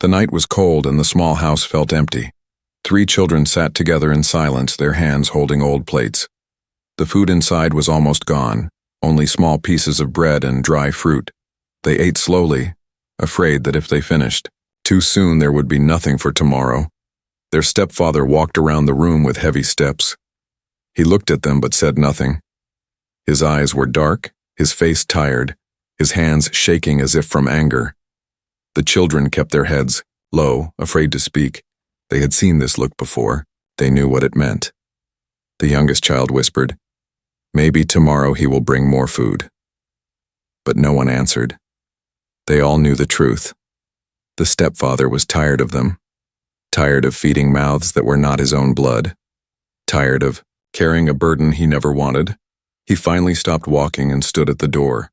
The night was cold and the small house felt empty. 3 children sat together in silence, their hands holding old plates. The food inside was almost gone, only small pieces of bread and dry fruit. They ate slowly, afraid that if they finished too soon there would be nothing for tomorrow. Their stepfather walked around the room with heavy steps. He looked at them but said nothing. His eyes were dark, his face tired, his hands shaking as if from anger. The children kept their heads low, afraid to speak. They had seen this look before. They knew what it meant. The youngest child whispered, "Maybe tomorrow he will bring more food." But no one answered. They all knew the truth. The stepfather was tired of them, tired of feeding mouths that were not his own blood, tired of carrying a burden he never wanted. He finally stopped walking and stood at the door.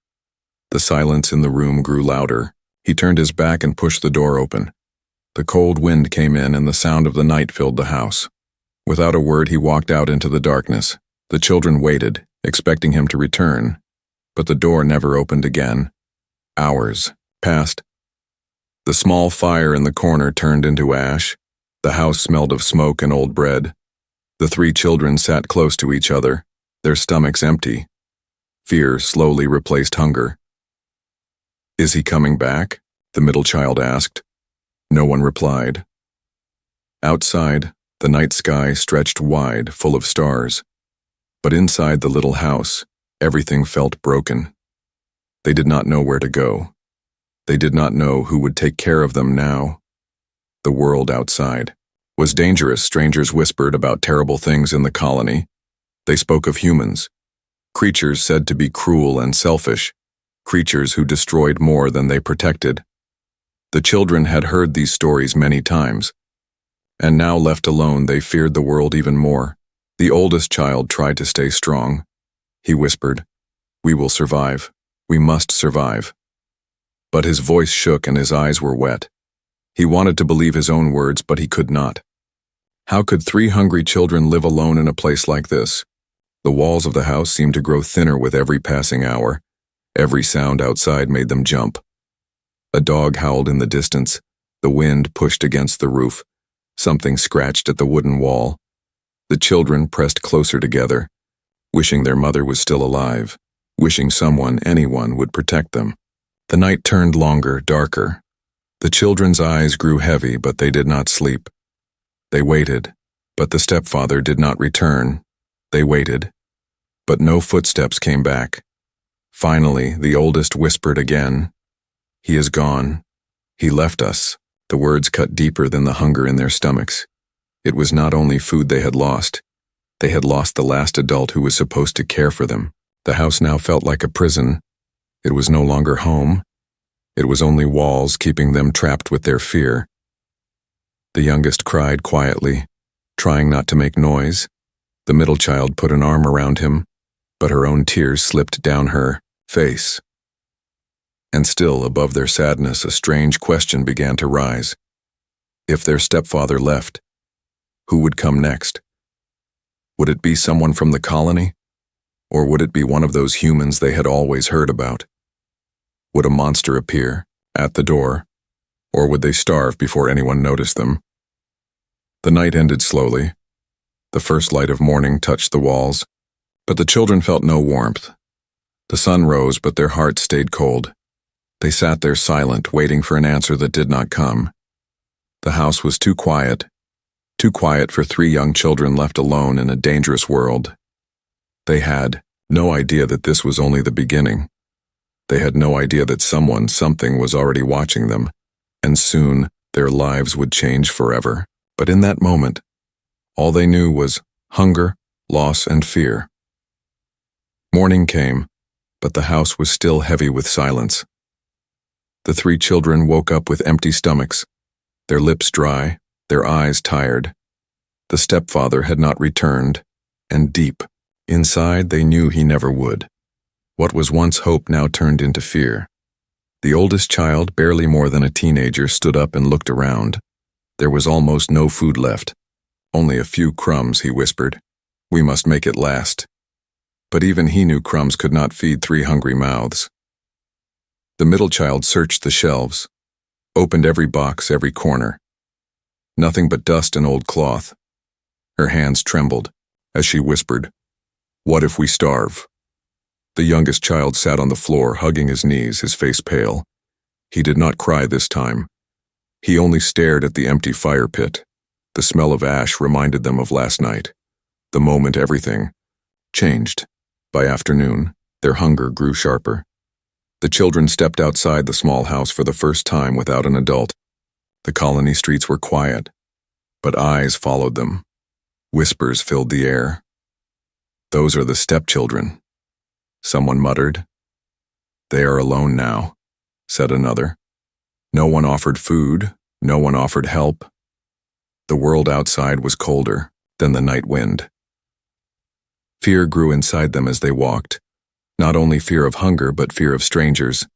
The silence in the room grew louder. He turned his back and pushed the door open. The cold wind came in and the sound of the night filled the house. Without a word, he walked out into the darkness. The children waited, expecting him to return, but the door never opened again. Hours passed. The small fire in the corner turned into ash. The house smelled of smoke and old bread. The 3 children sat close to each other, their stomachs empty. Fear slowly replaced hunger. "Is he coming back?" the middle child asked. No one replied. Outside, the night sky stretched wide, full of stars. But inside the little house, everything felt broken. They did not know where to go. They did not know who would take care of them now. The world outside was dangerous. Strangers whispered about terrible things in the colony. They spoke of humans, creatures said to be cruel and selfish, creatures who destroyed more than they protected. The children had heard these stories many times, and now left alone they feared the world even more. The oldest child tried to stay strong. He whispered, "We will survive. We must survive." But his voice shook and his eyes were wet. He wanted to believe his own words, but he could not. How could 3 hungry children live alone in a place like this? The walls of the house seemed to grow thinner with every passing hour. Every sound outside made them jump. A dog howled in the distance. The wind pushed against the roof. Something scratched at the wooden wall. The children pressed closer together, wishing their mother was still alive, wishing someone, anyone, would protect them. The night turned longer, darker. The children's eyes grew heavy, but they did not sleep. They waited, but the stepfather did not return. They waited, but no footsteps came back. Finally, the oldest whispered again, "He is gone. He left us." The words cut deeper than the hunger in their stomachs. It was not only food they had lost the last adult who was supposed to care for them. The house now felt like a prison. It was no longer home. It was only walls keeping them trapped with their fear. The youngest cried quietly, trying not to make noise. The middle child put an arm around him, but her own tears slipped down her face. And still, above their sadness, a strange question began to rise. If their stepfather left, who would come next? Would it be someone from the colony? Or would it be one of those humans they had always heard about? Would a monster appear at the door? Or would they starve before anyone noticed them? The night ended slowly. The first light of morning touched the walls, but the children felt no warmth. The sun rose, but their hearts stayed cold. They sat there silent, waiting for an answer that did not come. The house was too quiet for 3 young children left alone in a dangerous world. They had no idea that this was only the beginning. They had no idea that something was already watching them, and soon their lives would change forever. But in that moment, all they knew was hunger, loss, and fear. Morning came, but the house was still heavy with silence. The 3 children woke up with empty stomachs, their lips dry, their eyes tired. The stepfather had not returned, and deep inside they knew he never would. What was once hope now turned into fear. The oldest child, barely more than a teenager, stood up and looked around. There was almost no food left. "Only a few crumbs," he whispered. "We must make it last." But even he knew crumbs could not feed 3 hungry mouths. The middle child searched the shelves. opened every box, every corner. Nothing but dust and old cloth. Her hands trembled as she whispered, "What if we starve?" The youngest child sat on the floor, hugging his knees, his face pale. He did not cry this time. He only stared at the empty fire pit. The smell of ash reminded them of last night, the moment everything changed. By afternoon, their hunger grew sharper. The children stepped outside the small house for the first time without an adult. The colony streets were quiet, but eyes followed them. Whispers filled the air. "Those are the stepchildren," someone muttered. "They are alone now," said another. No one offered food, no one offered help. The world outside was colder than the night wind. Fear grew inside them as they walked. Not only fear of hunger, but fear of strangers.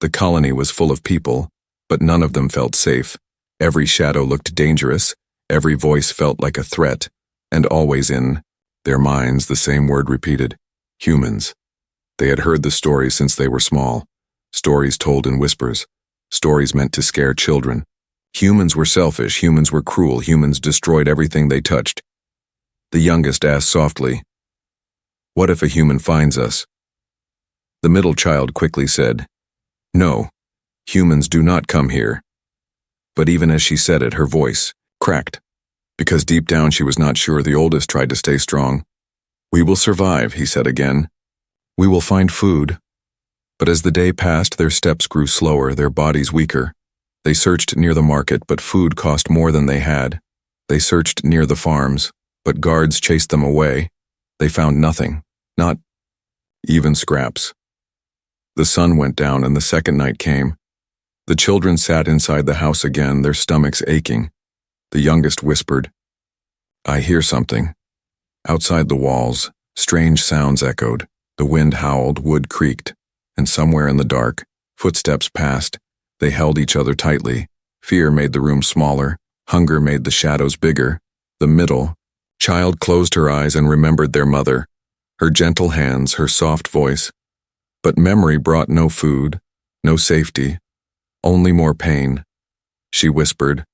The colony was full of people, but none of them felt safe. Every shadow looked dangerous, every voice felt like a threat, and always in their minds the same word repeated: humans. They had heard the stories since they were small, stories told in whispers, stories meant to scare children. Humans were selfish, humans were cruel, humans destroyed everything they touched. The youngest asked softly, "What if a human finds us?" The middle child quickly said, "No, humans do not come here." But even as she said it, her voice cracked, because deep down she was not sure. The oldest tried to stay strong. "We will survive," he said again. "We will find food." But as the day passed, their steps grew slower, their bodies weaker. They searched near the market, but food cost more than they had. They searched near the farms, but guards chased them away. They found nothing, not even scraps. The sun went down and the second night came. The children sat inside the house again, their stomachs aching. The youngest whispered, "I hear something." Outside the walls, strange sounds echoed. The wind howled, wood creaked, and somewhere in the dark, footsteps passed. They held each other tightly. Fear made the room smaller. Hunger made the shadows bigger. The middle child closed her eyes and remembered their mother, her gentle hands, her soft voice. But memory brought no food, no safety, only more pain. She whispered,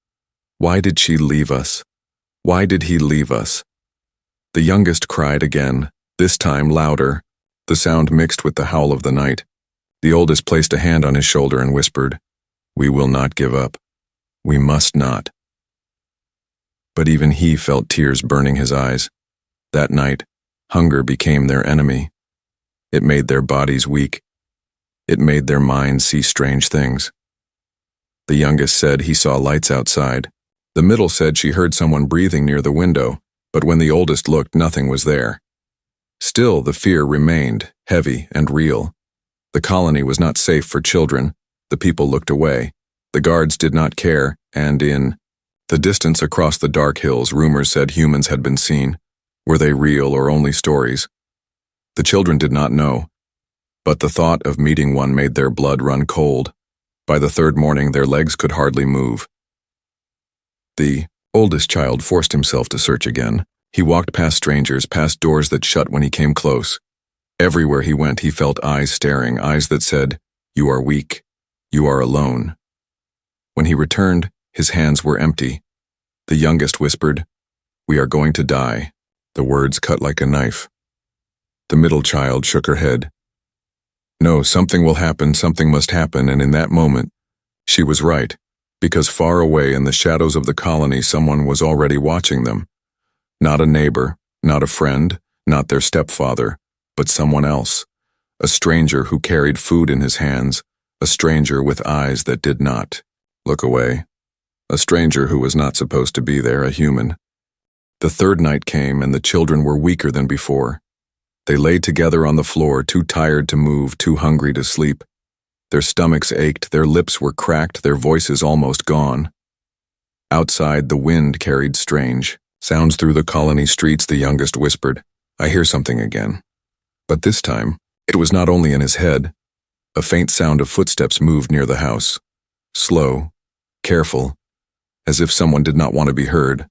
"Why did she leave us? Why did he leave us?" The youngest cried again, this time louder. The sound mixed with the howl of the night. The oldest placed a hand on his shoulder and whispered, "We will not give up. We must not." But even he felt tears burning his eyes. That night, hunger became their enemy. It made their bodies weak. It made their minds see strange things. The youngest said he saw lights outside. The middle said she heard someone breathing near the window, but when the oldest looked, nothing was there. Still, the fear remained, heavy and real. The colony was not safe for children. The people looked away. The guards did not care, and in the distance across the dark hills, rumors said humans had been seen. Were they real or only stories? The children did not know, but the thought of meeting one made their blood run cold. By the third morning, their legs could hardly move. The oldest child forced himself to search again. He walked past strangers, past doors that shut when he came close. Everywhere he went, he felt eyes staring, eyes that said, "You are weak. You are alone." When he returned, his hands were empty. The youngest whispered, "We are going to die." The words cut like a knife. The middle child shook her head. "No, something will happen, something must happen," and in that moment, she was right, because far away in the shadows of the colony, someone was already watching them. Not a neighbor, not a friend, not their stepfather, but someone else. A stranger who carried food in his hands, a stranger with eyes that did not look away. A stranger who was not supposed to be there, a human. The third night came and the children were weaker than before. They lay together on the floor, too tired to move, too hungry to sleep. Their stomachs ached, their lips were cracked, their voices almost gone. Outside, the wind carried strange sounds through the colony streets. The youngest whispered, "I hear something again." But this time, it was not only in his head. A faint sound of footsteps moved near the house. Slow, careful, as if someone did not want to be heard.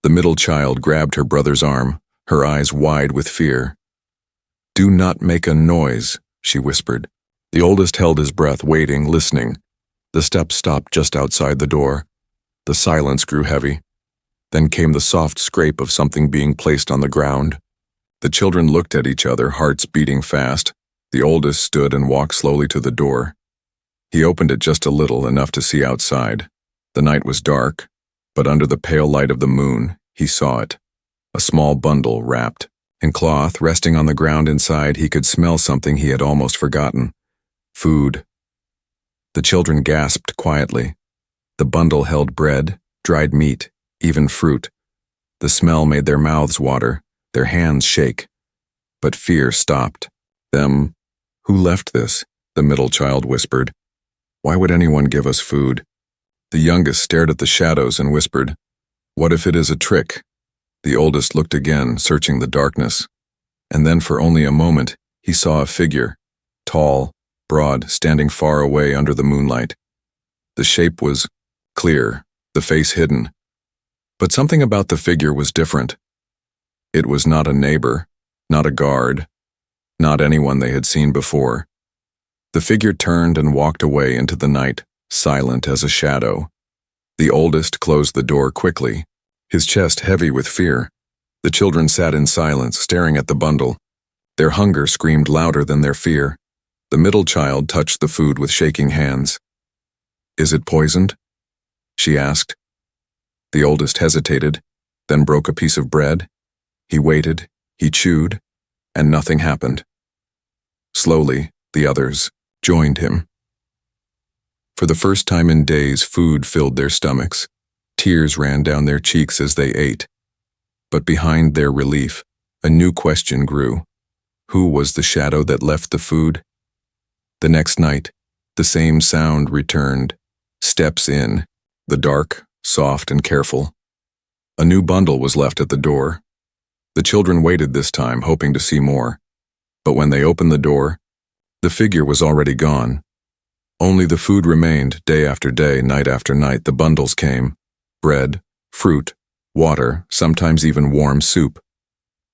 The middle child grabbed her brother's arm, her eyes wide with fear. "Do not make a noise," she whispered. The oldest held his breath, waiting, listening. The steps stopped just outside the door. The silence grew heavy. Then came the soft scrape of something being placed on the ground. The children looked at each other, hearts beating fast. The oldest stood and walked slowly to the door. He opened it just a little, enough to see outside. The night was dark, but under the pale light of the moon, he saw it. A small bundle wrapped in cloth, resting on the ground inside. He could smell something he had almost forgotten. Food. The children gasped quietly. The bundle held bread, dried meat, even fruit. The smell made their mouths water, their hands shake. But fear stopped them. Who left this? The middle child whispered. Why would anyone give us food? The youngest stared at the shadows and whispered, What if it is a trick? The oldest looked again, searching the darkness. And then for only a moment, he saw a figure, tall, broad, standing far away under the moonlight. The shape was clear, the face hidden. But something about the figure was different. It was not a neighbor, not a guard, not anyone they had seen before. The figure turned and walked away into the night, silent as a shadow. The oldest closed the door quickly, his chest heavy with fear. The children sat in silence, staring at the bundle. Their hunger screamed louder than their fear. The middle child touched the food with shaking hands. Is it poisoned? She asked. The oldest hesitated, then broke a piece of bread. He waited, he chewed, and nothing happened. Slowly, the others joined him. For the first time in days, food filled their stomachs. Tears ran down their cheeks as they ate. But behind their relief, a new question grew. Who was the shadow that left the food? The next night, the same sound returned. Steps in, the dark, soft and careful. A new bundle was left at the door. The children waited this time, hoping to see more. But when they opened the door, the figure was already gone. Only the food remained, day after day, night after night. The bundles came. Bread, fruit, water, sometimes even warm soup.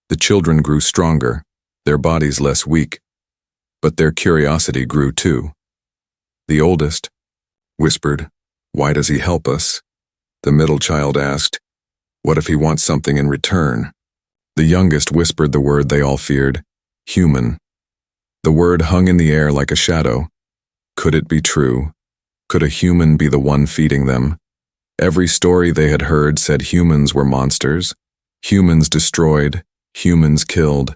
The children grew stronger, their bodies less weak. But their curiosity grew too. The oldest whispered, Why does he help us? The middle child asked, What if he wants something in return? The youngest whispered the word they all feared, human. The word hung in the air like a shadow. Could it be true? Could a human be the one feeding them? Every story they had heard said humans were monsters. Humans destroyed, humans killed.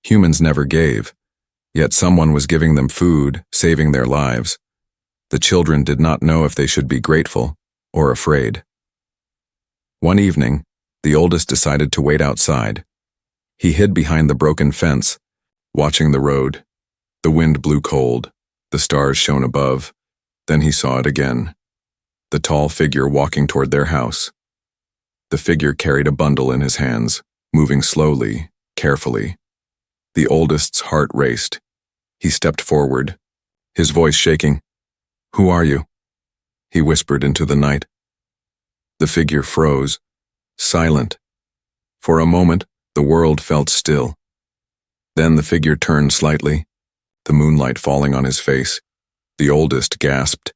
Humans never gave. Yet someone was giving them food, saving their lives. The children did not know if they should be grateful or afraid. One evening, the oldest decided to wait outside. He hid behind the broken fence, watching the road. The wind blew cold. The stars shone above. Then he saw it again. The tall figure walking toward their house. The figure carried a bundle in his hands, moving slowly, carefully. The oldest's heart raced. He stepped forward, his voice shaking. Who are you? He whispered into the night. The figure froze, silent. For a moment, the world felt still. Then the figure turned slightly, the moonlight falling on his face. The oldest gasped.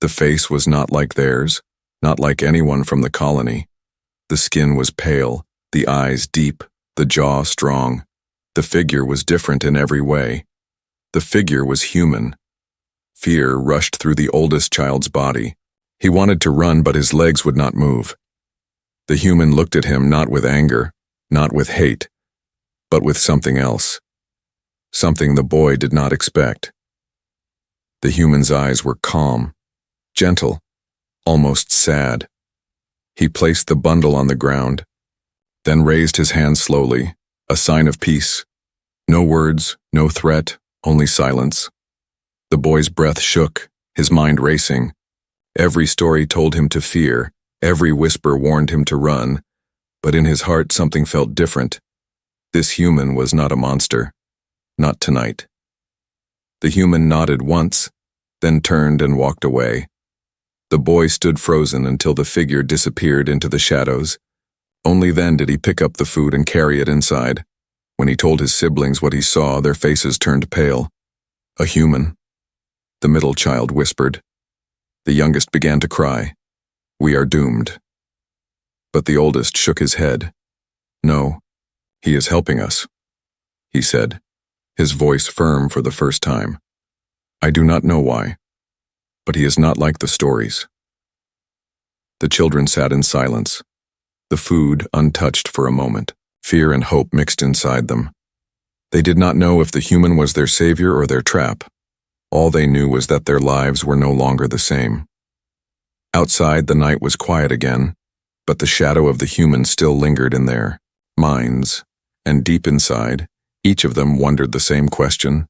The face was not like theirs, not like anyone from the colony. The skin was pale, the eyes deep, the jaw strong. The figure was different in every way. The figure was human. Fear rushed through the oldest child's body. He wanted to run, but his legs would not move. The human looked at him not with anger, not with hate, but with something else. Something the boy did not expect. The human's eyes were calm, gentle, almost sad. He placed the bundle on the ground, then raised his hand slowly, a sign of peace. No words, no threat, only silence. The boy's breath shook, his mind racing. Every story told him to fear, every whisper warned him to run, but in his heart something felt different. This human was not a monster, not tonight. The human nodded once, then turned and walked away. The boy stood frozen until the figure disappeared into the shadows. Only then did he pick up the food and carry it inside. When he told his siblings what he saw, their faces turned pale. A human, the middle child whispered. The youngest began to cry. We are doomed. But the oldest shook his head. No, he is helping us, he said, his voice firm for the first time. I do not know why, but he is not like the stories. The children sat in silence, the food untouched for a moment, fear and hope mixed inside them. They did not know if the human was their savior or their trap. All they knew was that their lives were no longer the same. Outside, the night was quiet again, but the shadow of the human still lingered in their minds, and deep inside, each of them wondered the same question.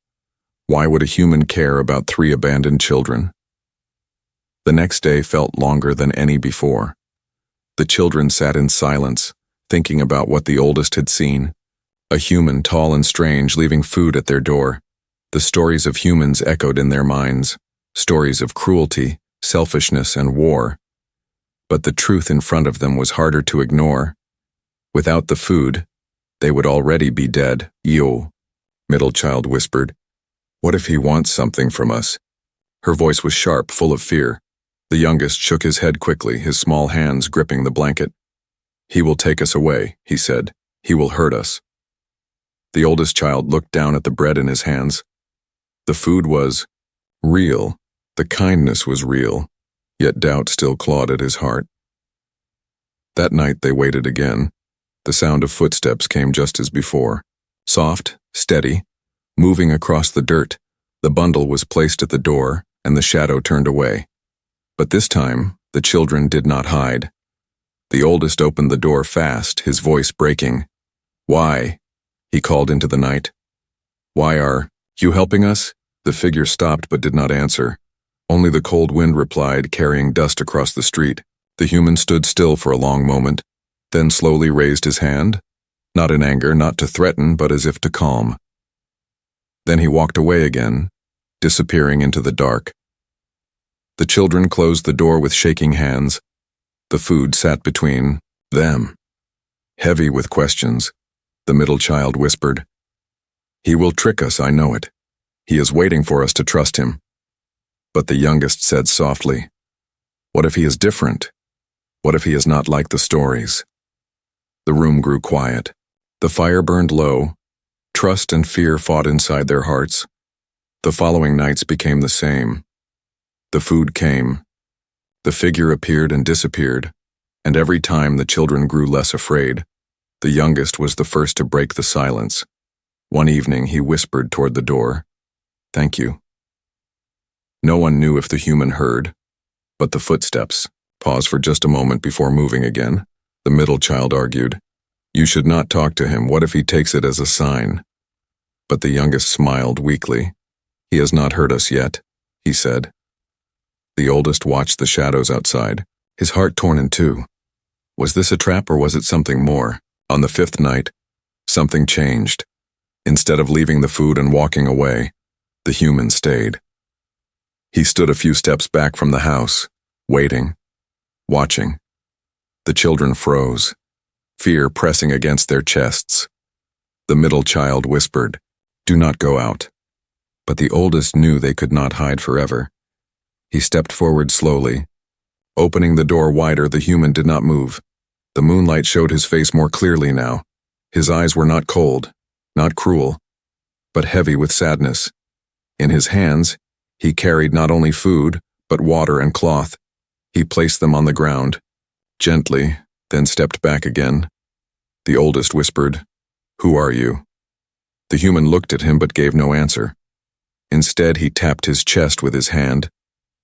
Why would a human care about 3 abandoned children? The next day felt longer than any before. The children sat in silence, thinking about what the oldest had seen. A human tall and strange leaving food at their door. The stories of humans echoed in their minds, stories of cruelty, selfishness, and war. But the truth in front of them was harder to ignore. Without the food, they would already be dead. Yo, middle child whispered. What if he wants something from us? Her voice was sharp, full of fear. The youngest shook his head quickly, his small hands gripping the blanket. He will take us away, he said. He will hurt us. The oldest child looked down at the bread in his hands. The food was real. The kindness was real, yet doubt still clawed at his heart. That night they waited again. The sound of footsteps came just as before. Soft, steady, moving across the dirt. The bundle was placed at the door, and the shadow turned away. But this time, the children did not hide. The oldest opened the door fast, his voice breaking. Why? He called into the night. Why are you helping us? The figure stopped but did not answer. Only the cold wind replied, carrying dust across the street. The human stood still for a long moment, then slowly raised his hand, not in anger, not to threaten, but as if to calm. Then he walked away again, disappearing into the dark. The children closed the door with shaking hands. The food sat between them. Heavy with questions, the middle child whispered, He will trick us, I know it. He is waiting for us to trust him. But the youngest said softly, What if he is different? What if he is not like the stories? The room grew quiet. The fire burned low. Trust and fear fought inside their hearts. The following nights became the same. The food came. The figure appeared and disappeared, and every time the children grew less afraid. The youngest was the first to break the silence. One evening he whispered toward the door, Thank you. No one knew if the human heard, but the footsteps paused for just a moment before moving again. The middle child argued, You should not talk to him. What if he takes it as a sign? But the youngest smiled weakly. He has not hurt us yet, he said. The oldest watched the shadows outside, his heart torn in two. Was this a trap or was it something more? On the 5th night, something changed. Instead of leaving the food and walking away, the human stayed. He stood a few steps back from the house, waiting, watching. The children froze, fear pressing against their chests. The middle child whispered, Do not go out. But the oldest knew they could not hide forever. He stepped forward slowly. Opening the door wider, the human did not move. The moonlight showed his face more clearly now. His eyes were not cold, not cruel, but heavy with sadness. In his hands, he carried not only food, but water and cloth. He placed them on the ground, gently, then stepped back again. The oldest whispered, Who are you? The human looked at him but gave no answer. Instead, he tapped his chest with his hand,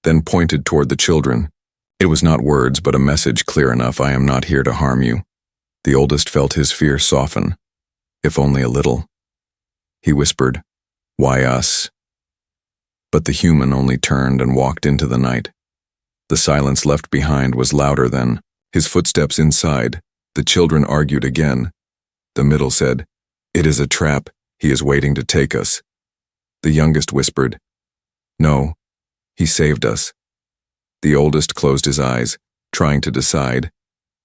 then pointed toward the children. It was not words, but a message clear enough, I am not here to harm you. The oldest felt his fear soften, if only a little. He whispered, Why us? But the human only turned and walked into the night. The silence left behind was louder than his footsteps inside. The children argued again. The middle said, It is a trap. He is waiting to take us. The youngest whispered, No, he saved us. The oldest closed his eyes, trying to decide.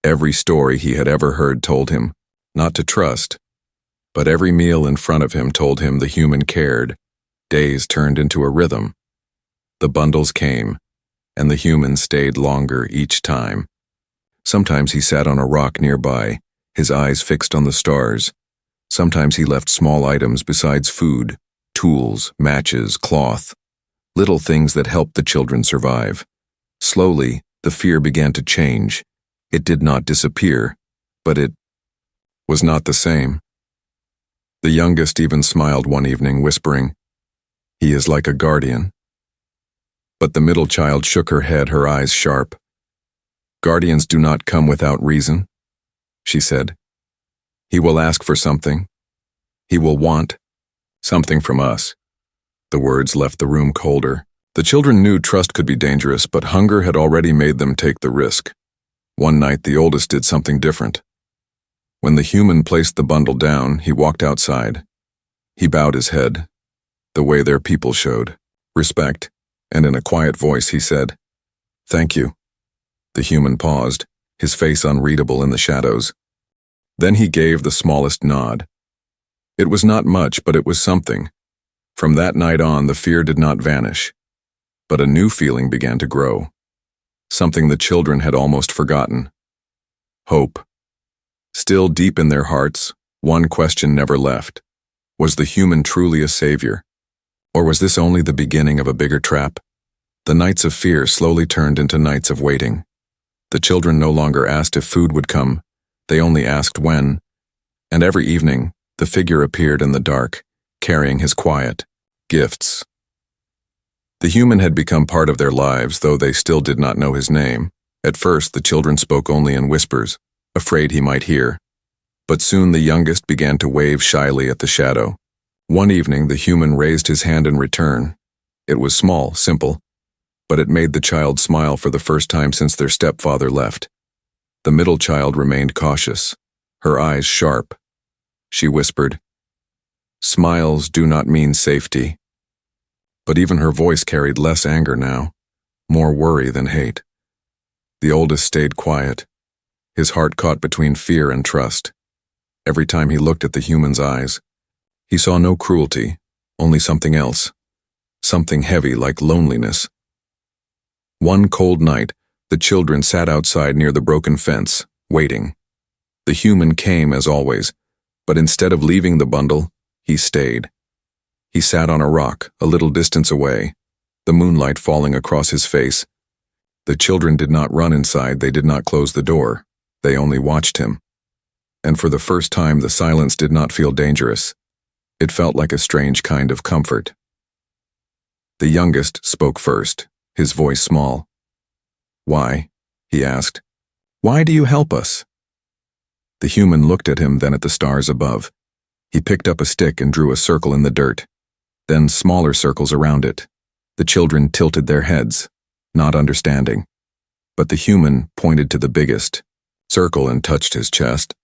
Every story he had ever heard told him not to trust, but every meal in front of him told him the human cared. Days turned into a rhythm. The bundles came, and the human stayed longer each time. Sometimes he sat on a rock nearby, his eyes fixed on the stars. Sometimes he left small items besides food, tools, matches, cloth, little things that helped the children survive. Slowly, the fear began to change. It did not disappear, but it was not the same. The youngest even smiled one evening, whispering, "He is like a guardian." But the middle child shook her head, her eyes sharp. "Guardians do not come without reason," she said. "He will ask for something. He will want something from us." The words left the room colder. The children knew trust could be dangerous, but hunger had already made them take the risk. One night, the oldest did something different. When the human placed the bundle down, he walked outside. He bowed his head, the way their people showed respect, and in a quiet voice he said, "Thank you." The human paused, his face unreadable in the shadows. Then he gave the smallest nod. It was not much, but it was something. From that night on, the fear did not vanish, but a new feeling began to grow. Something the children had almost forgotten. Hope. Still deep in their hearts, one question never left. Was the human truly a savior? Or was this only the beginning of a bigger trap? The nights of fear slowly turned into nights of waiting. The children no longer asked if food would come, they only asked when. And every evening, the figure appeared in the dark, carrying his quiet gifts. The human had become part of their lives, though they still did not know his name. At first, the children spoke only in whispers, afraid he might hear. But soon the youngest began to wave shyly at the shadow. One evening, the human raised his hand in return. It was small, simple, but it made the child smile for the first time since their stepfather left. The middle child remained cautious, her eyes sharp. She whispered, "Smiles do not mean safety." But even her voice carried less anger now, more worry than hate. The oldest stayed quiet, his heart caught between fear and trust. Every time he looked at the human's eyes, he saw no cruelty, only something else, something heavy like loneliness. One cold night, the children sat outside near the broken fence, waiting. The human came as always, but instead of leaving the bundle, he stayed. He sat on a rock, a little distance away, the moonlight falling across his face. The children did not run inside, they did not close the door, they only watched him. And for the first time, the silence did not feel dangerous. It felt like a strange kind of comfort. The youngest spoke first, his voice small. "Why?" he asked. "Why do you help us?" The human looked at him, then at the stars above. He picked up a stick and drew a circle in the dirt, then smaller circles around it. The children tilted their heads, not understanding. But the human pointed to the biggest circle and touched his chest.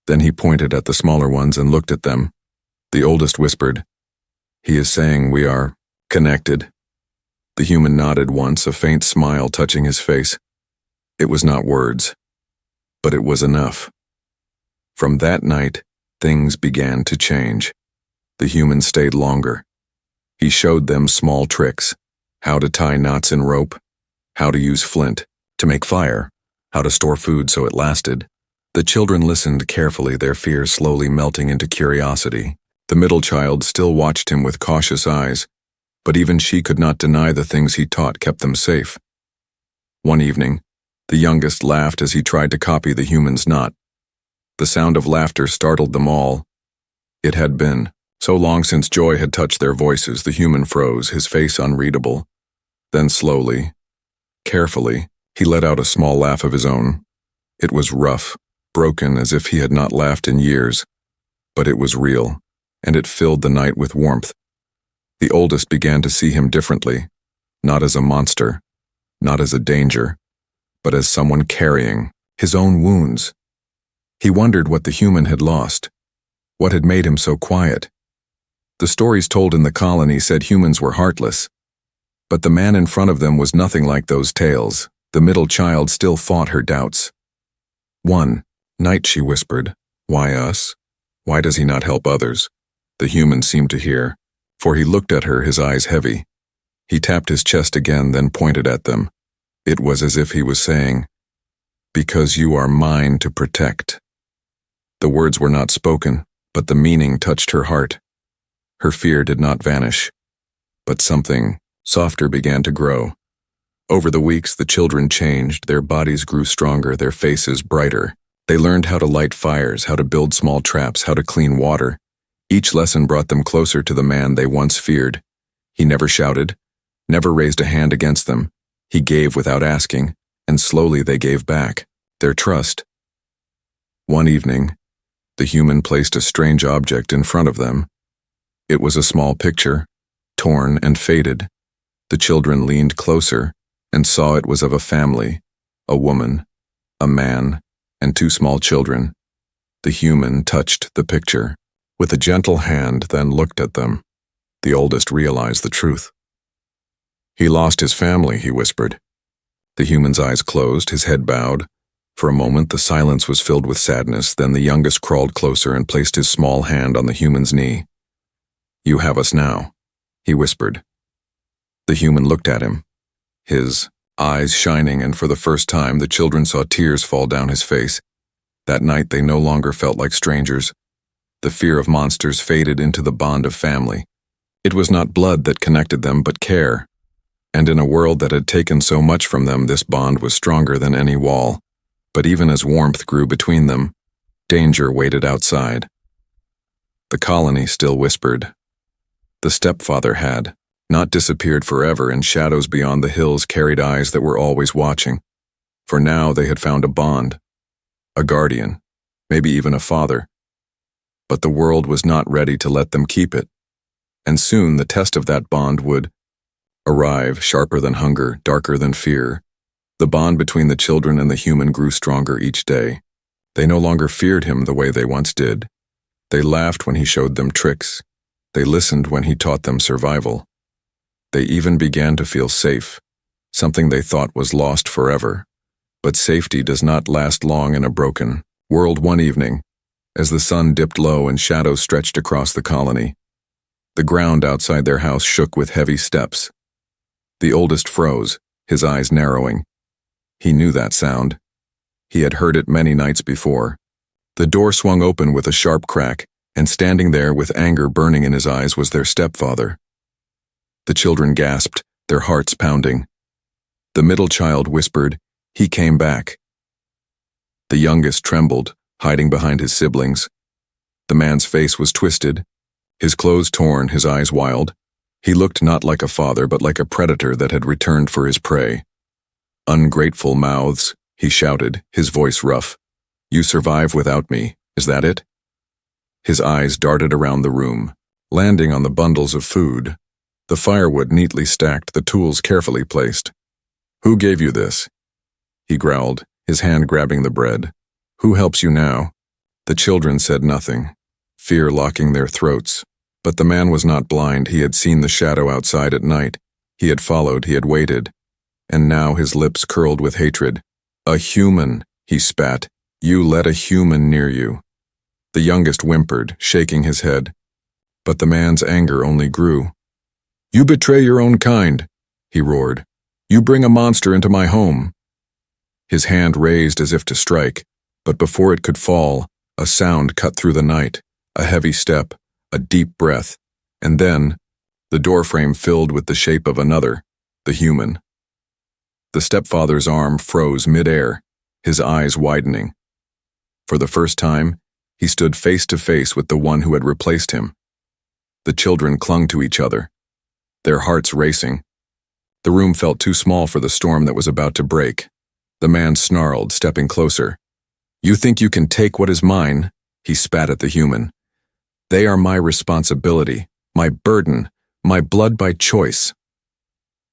Then he pointed at the smaller ones and looked at them. The oldest whispered, "He is saying we are connected." The human nodded once, a faint smile touching his face. It was not words, but it was enough. From that night, things began to change. The human stayed longer. He showed them small tricks, how to tie knots in rope, how to use flint to make fire, how to store food so it lasted. The children listened carefully, their fear slowly melting into curiosity. The middle child still watched him with cautious eyes, but even she could not deny the things he taught kept them safe. One evening, the youngest laughed as he tried to copy the human's knot. The sound of laughter startled them all. It had been so long since joy had touched their voices. The human froze, his face unreadable. Then slowly, carefully, he let out a small laugh of his own. It was rough, broken, as if he had not laughed in years. But it was real, and it filled the night with warmth. The oldest began to see him differently, not as a monster, not as a danger, but as someone carrying his own wounds. He wondered what the human had lost, what had made him so quiet. The stories told in the colony said humans were heartless, but the man in front of them was nothing like those tales. The middle child still fought her doubts. "One night," she whispered, "Why us? Why does he not help others?" The human seemed to hear, for he looked at her, his eyes heavy. He tapped his chest again, then pointed at them. It was as if he was saying, "Because you are mine to protect." The words were not spoken, but the meaning touched her heart. Her fear did not vanish, but something softer began to grow. Over the weeks, the children changed. Their bodies grew stronger, their faces brighter. They learned how to light fires, how to build small traps, how to clean water. Each lesson brought them closer to the man they once feared. He never shouted, never raised a hand against them. He gave without asking, and slowly they gave back their trust. One evening, the human placed a strange object in front of them. It was a small picture, torn and faded. The children leaned closer and saw it was of a family, a woman, a man, and two small children. The human touched the picture with a gentle hand, then looked at them. The oldest realized the truth. "He lost his family," he whispered. The human's eyes closed, his head bowed. For a moment, the silence was filled with sadness. Then the youngest crawled closer and placed his small hand on the human's knee. "You have us now," he whispered. The human looked at him, his eyes shining, and for the first time the children saw tears fall down his face. That night they no longer felt like strangers. The fear of monsters faded into the bond of family. It was not blood that connected them, but care. And in a world that had taken so much from them, this bond was stronger than any wall. But even as warmth grew between them, danger waited outside. The colony still whispered. The stepfather had not disappeared forever, and shadows beyond the hills carried eyes that were always watching. For now they had found a bond, a guardian, maybe even a father. But the world was not ready to let them keep it. And soon the test of that bond would arrive, sharper than hunger, darker than fear. The bond between the children and the human grew stronger each day. They no longer feared him the way they once did. They laughed when he showed them tricks. They listened when he taught them survival. They even began to feel safe, something they thought was lost forever. But safety does not last long in a broken world. One evening, as the sun dipped low and shadows stretched across the colony, the ground outside their house shook with heavy steps. The oldest froze, his eyes narrowing. He knew that sound. He had heard it many nights before. The door swung open with a sharp crack, and standing there with anger burning in his eyes was their stepfather. The children gasped, their hearts pounding. The middle child whispered, "He came back." The youngest trembled, hiding behind his siblings. The man's face was twisted, his clothes torn, his eyes wild. He looked not like a father, but like a predator that had returned for his prey. "Ungrateful mouths," he shouted, his voice rough. "You survive without me, is that it?" His eyes darted around the room, landing on the bundles of food, the firewood neatly stacked, the tools carefully placed. "Who gave you this?" he growled, his hand grabbing the bread. "Who helps you now?" The children said nothing, fear locking their throats. But the man was not blind. He had seen the shadow outside at night. He had followed, he had waited. And now his lips curled with hatred. "A human," he spat. "You let a human near you." The youngest whimpered, shaking his head. But the man's anger only grew. "You betray your own kind," he roared. "You bring a monster into my home." His hand raised as if to strike, but before it could fall, a sound cut through the night, a heavy step, a deep breath, and then the doorframe filled with the shape of another, the human. The stepfather's arm froze mid-air, his eyes widening. For the first time, he stood face to face with the one who had replaced him. The children clung to each other, their hearts racing. The room felt too small for the storm that was about to break. The man snarled, stepping closer. "You think you can take what is mine?" He spat at the human. "They are my responsibility, my burden, my blood by choice."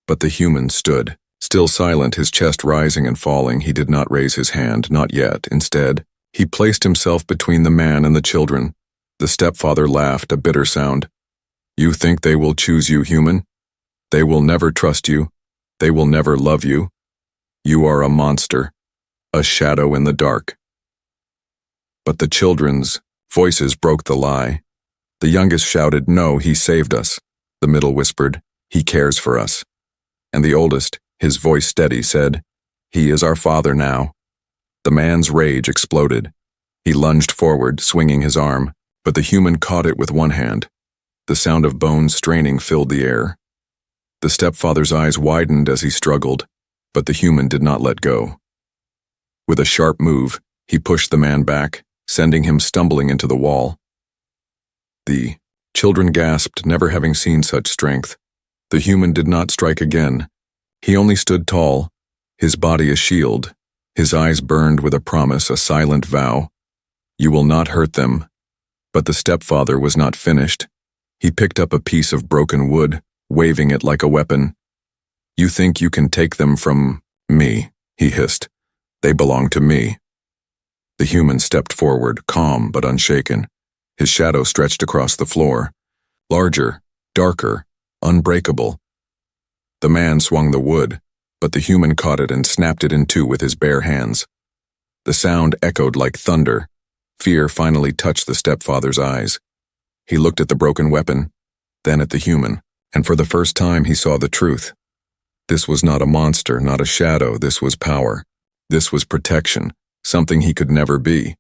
But the human stood, still silent, his chest rising and falling. He did not raise his hand, not yet. Instead, he placed himself between the man and the children. The stepfather laughed, a bitter sound. "You think they will choose you, human? They will never trust you. They will never love you. You are a monster, a shadow in the dark." But the children's voices broke the lie. The youngest shouted, "No, he saved us." The middle whispered, "He cares for us." And the oldest, His voice steady said, "He is our father now." The man's rage exploded. He lunged forward, swinging his arm, but the human caught it with one hand. The sound of bones straining filled the air. The stepfather's eyes widened as he struggled, but the human did not let go. With a sharp move, he pushed the man back, sending him stumbling into the wall. The children gasped, never having seen such strength. The human did not strike again. He only stood tall, his body a shield, his eyes burned with a promise, a silent vow. "You will not hurt them." But the stepfather was not finished. He picked up a piece of broken wood, waving it like a weapon. "You think you can take them from me," he hissed. "They belong to me." The human stepped forward, calm but unshaken. His shadow stretched across the floor. Larger, darker, unbreakable. The man swung the wood, but the human caught it and snapped it in two with his bare hands. The sound echoed like thunder. Fear finally touched the stepfather's eyes. He looked at the broken weapon, then at the human, and for the first time he saw the truth. This was not a monster, not a shadow, this was power. This was protection, something he could never be.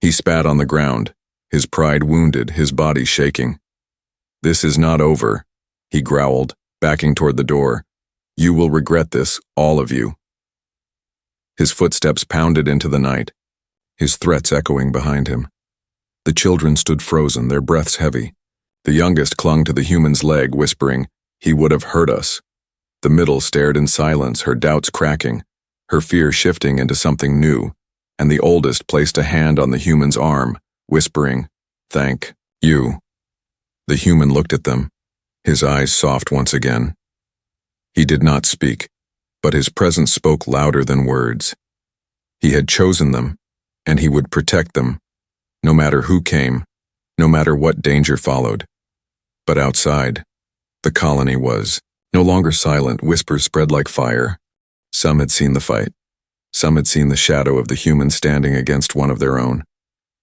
He spat on the ground, his pride wounded, his body shaking. "This is not over," he growled, backing toward the door. "You will regret this, all of you." His footsteps pounded into the night, his threats echoing behind him. The children stood frozen, their breaths heavy. The youngest clung to the human's leg, whispering, "He would have hurt us." The middle stared in silence, her doubts cracking, her fear shifting into something new, and the oldest placed a hand on the human's arm, whispering, "Thank you." The human looked at them, his eyes soft once again. He did not speak, but his presence spoke louder than words. He had chosen them, and he would protect them, no matter who came, no matter what danger followed. But outside, the colony was no longer silent. Whispers spread like fire. Some had seen the fight. Some had seen the shadow of the human standing against one of their own.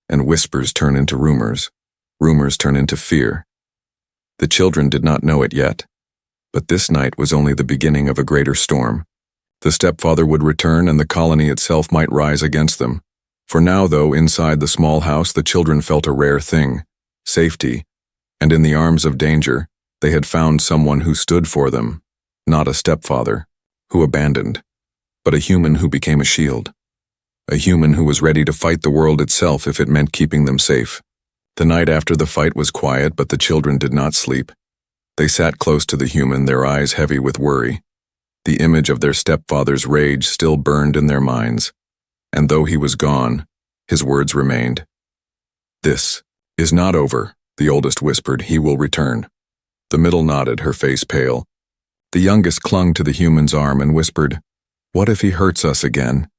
And whispers turn into rumors. Rumors turn into fear. The children did not know it yet. But this night was only the beginning of a greater storm. The stepfather would return and the colony itself might rise against them. For now, though, inside the small house, the children felt a rare thing, safety, and in the arms of danger, they had found someone who stood for them, not a stepfather, who abandoned, but a human who became a shield, a human who was ready to fight the world itself if it meant keeping them safe. The night after the fight was quiet, but the children did not sleep. They sat close to the human, their eyes heavy with worry. The image of their stepfather's rage still burned in their minds. And though he was gone, his words remained. "This is not over," the oldest whispered. "He will return." The middle nodded, her face pale. The youngest clung to the human's arm and whispered, "What if he hurts us again?"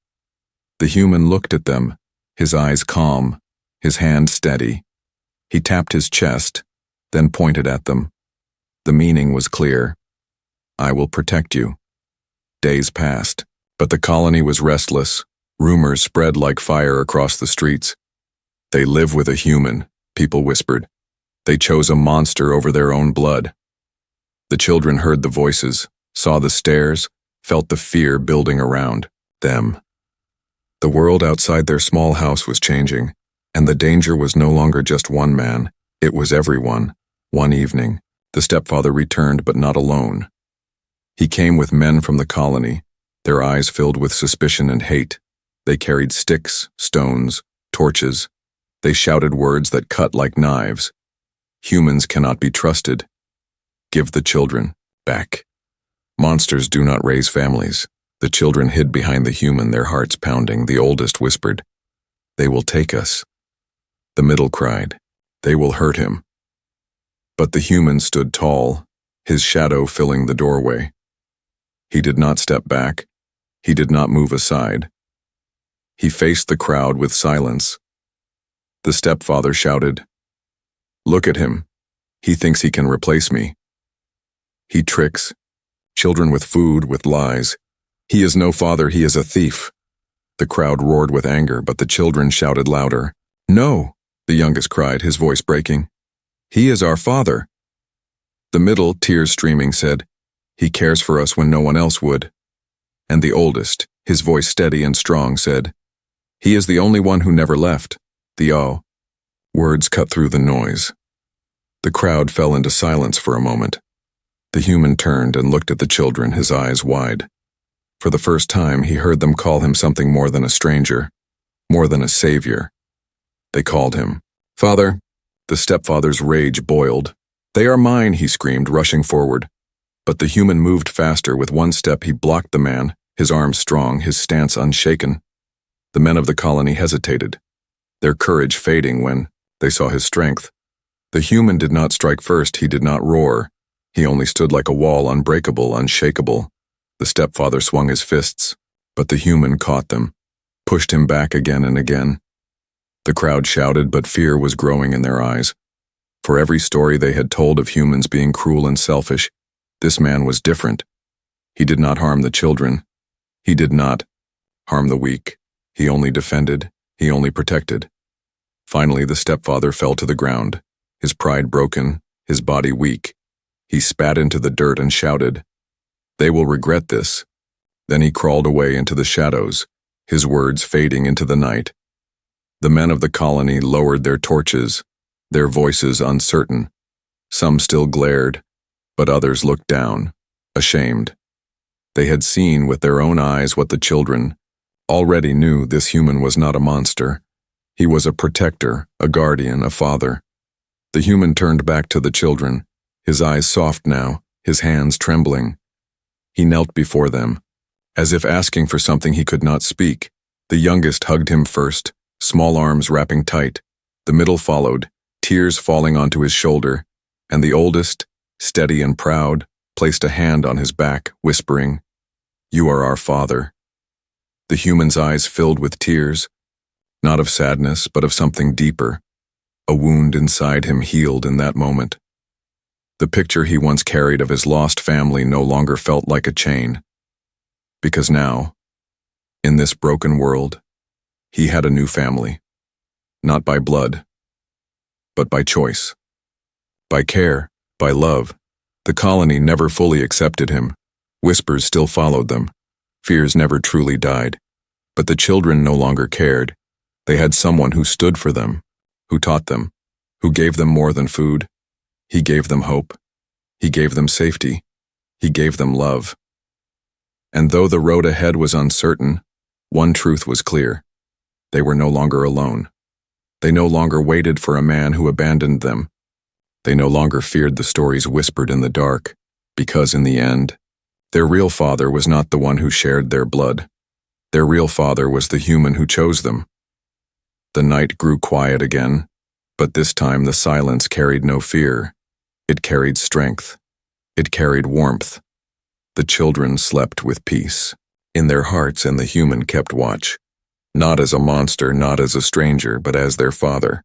The human looked at them, his eyes calm, his hand steady. He tapped his chest, then pointed at them. The meaning was clear. "I will protect you." Days passed, but the colony was restless. Rumors spread like fire across the streets. "They live with a human," people whispered. "They chose a monster over their own blood." The children heard the voices, saw the stares, felt the fear building around them. The world outside their small house was changing, and the danger was no longer just one man, it was everyone. One evening, the stepfather returned, but not alone. He came with men from the colony, their eyes filled with suspicion and hate. They carried sticks, stones, torches. They shouted words that cut like knives. "Humans cannot be trusted. Give the children back. Monsters do not raise families." The children hid behind the human, their hearts pounding. The oldest whispered, "They will take us." The middle cried, "They will hurt him." But the human stood tall, his shadow filling the doorway. He did not step back. He did not move aside. He faced the crowd with silence. The stepfather shouted, "Look at him. He thinks he can replace me. He tricks children with food, with lies. He is no father, he is a thief." The crowd roared with anger, but the children shouted louder. "No," the youngest cried, his voice breaking. "He is our father." The middle, tears streaming, said, "He cares for us when no one else would." and the oldest, his voice steady and strong, said, "He is the only one who never left. The Words cut through the noise. The crowd fell into silence for a moment. The human turned and looked at the children, his eyes wide. For the first time, he heard them call him something more than a stranger, more than a savior. They called him Father. The stepfather's rage boiled. "They are mine," he screamed, rushing forward. But the human moved faster. With one step, he blocked the man, his arms strong, his stance unshaken. The men of the colony hesitated, their courage fading when they saw his strength. The human did not strike first, he did not roar. He only stood like a wall, unbreakable, unshakable. The stepfather swung his fists, but the human caught them, pushed him back again and again. The crowd shouted, but fear was growing in their eyes. For every story they had told of humans being cruel and selfish, this man was different. He did not harm the children. He did not harm the weak. He only defended. He only protected. Finally, the stepfather fell to the ground, his pride broken, his body weak. He spat into the dirt and shouted, "They will regret this." Then he crawled away into the shadows, his words fading into the night. The men of the colony lowered their torches, their voices uncertain. Some still glared, but others looked down, ashamed. They had seen with their own eyes what the children already knew. This human was not a monster. He was a protector, a guardian, a father. The human turned back to the children, his eyes soft now, his hands trembling. He knelt before them, as if asking for something he could not speak. The youngest hugged him first, small arms wrapping tight. The middle followed, tears falling onto his shoulder, and the oldest, steady and proud, placed a hand on his back, whispering, "You are our father." The human's eyes filled with tears, not of sadness, but of something deeper. A wound inside him healed in that moment. The picture he once carried of his lost family no longer felt like a chain. Because now, in this broken world, he had a new family. Not by blood, but by choice. By care, by love. The colony never fully accepted him. Whispers still followed them. Fears never truly died. But the children no longer cared. They had someone who stood for them, who taught them, who gave them more than food. He gave them hope. He gave them safety. He gave them love. And though the road ahead was uncertain, one truth was clear. They were no longer alone. They no longer waited for a man who abandoned them. They no longer feared the stories whispered in the dark, because in the end, their real father was not the one who shared their blood. Their real father was the human who chose them. The night grew quiet again, but this time the silence carried no fear. It carried strength. It carried warmth. The children slept with peace in their hearts, and the human kept watch, not as a monster, not as a stranger, but as their father.